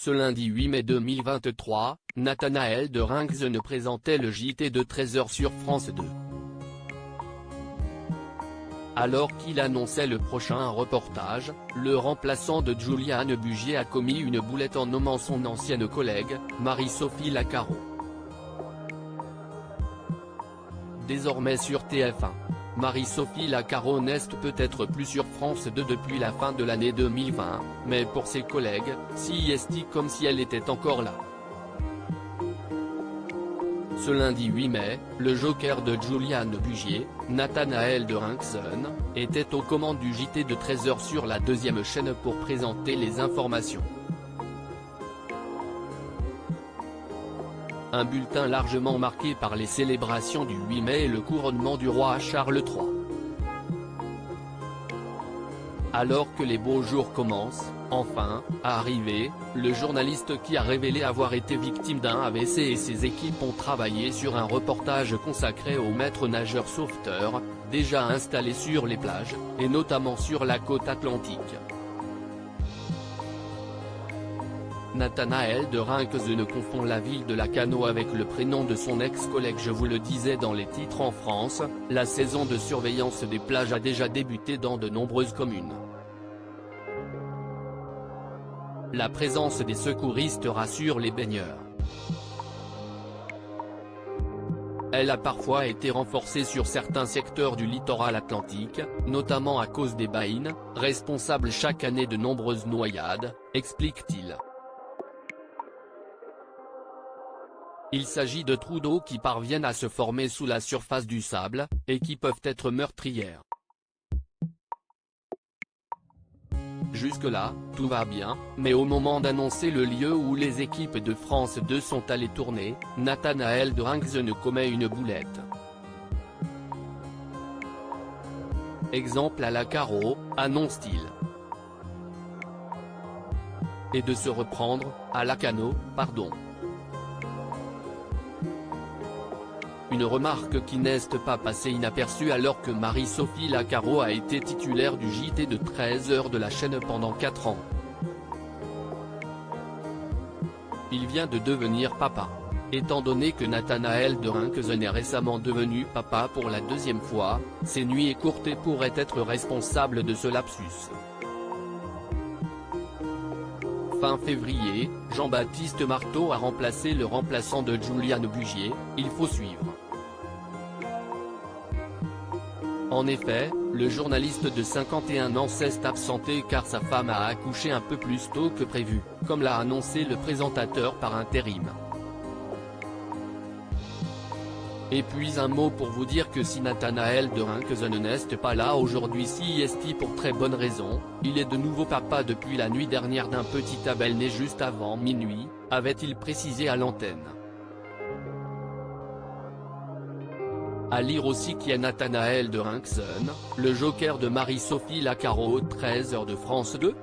Ce lundi 8 mai 2023, Nathanaël de Rinczen présentait le JT de 13h sur France 2. Alors qu'il annonçait le prochain reportage, le remplaçant de Juliane Bugier a commis une boulette en nommant son ancienne collègue, Marie-Sophie Lacaro. Désormais sur TF1. Marie-Sophie Lacaro n'est peut-être plus sur France 2 depuis la fin de l'année 2020, mais pour ses collègues, si est comme si elle était encore là. Ce lundi 8 mai, le joker de Juliane Bugier, Nathanaël de Rinczen, était aux commandes du JT de 13h sur la deuxième chaîne pour présenter les informations. Un bulletin largement marqué par les célébrations du 8 mai et le couronnement du roi Charles III. Alors que les beaux jours commencent, enfin, à arriver, le journaliste qui a révélé avoir été victime d'un AVC et ses équipes ont travaillé sur un reportage consacré aux maîtres nageurs sauveteurs, déjà installés sur les plages, et notamment sur la côte atlantique. Nathanaël de Rinczen confond la ville de Lacanau avec le prénom de son ex-collègue. Je vous le disais dans les titres en France, la saison de surveillance des plages a déjà débuté dans de nombreuses communes. La présence des secouristes rassure les baigneurs. Elle a parfois été renforcée sur certains secteurs du littoral atlantique, notamment à cause des baïnes, responsables chaque année de nombreuses noyades, explique-t-il. Il s'agit de trous d'eau qui parviennent à se former sous la surface du sable, et qui peuvent être meurtrières. Jusque-là, tout va bien, mais au moment d'annoncer le lieu où les équipes de France 2 sont allées tourner, Nathanaël de Rinczen commet une boulette. Exemple à Lacaro, annonce-t-il. Et de se reprendre, à Lacanau, pardon. Une remarque qui n'est pas passée inaperçue alors que Marie-Sophie Lacaro a été titulaire du JT de 13h de la chaîne pendant 4 ans. Il vient de devenir papa. Étant donné que Nathanaël de Rinczen est récemment devenu papa pour la deuxième fois, ses nuits écourtées pourraient être responsables de ce lapsus. Fin février, Jean-Baptiste Marteau a remplacé le remplaçant de Juliane Bugier, il faut suivre. En effet, le journaliste de 51 ans s'est absenté car sa femme a accouché un peu plus tôt que prévu, comme l'a annoncé le présentateur par intérim. Et puis un mot pour vous dire que si Nathanaël de Rinczen n'est pas là aujourd'hui, si est pour très bonne raison, il est de nouveau papa depuis la nuit dernière d'un petit Abel né juste avant minuit, avait-il précisé à l'antenne. À lire aussi qui est Nathanaël de Rinczen, le joker de Marie-Sophie Lacaro 13h de France 2.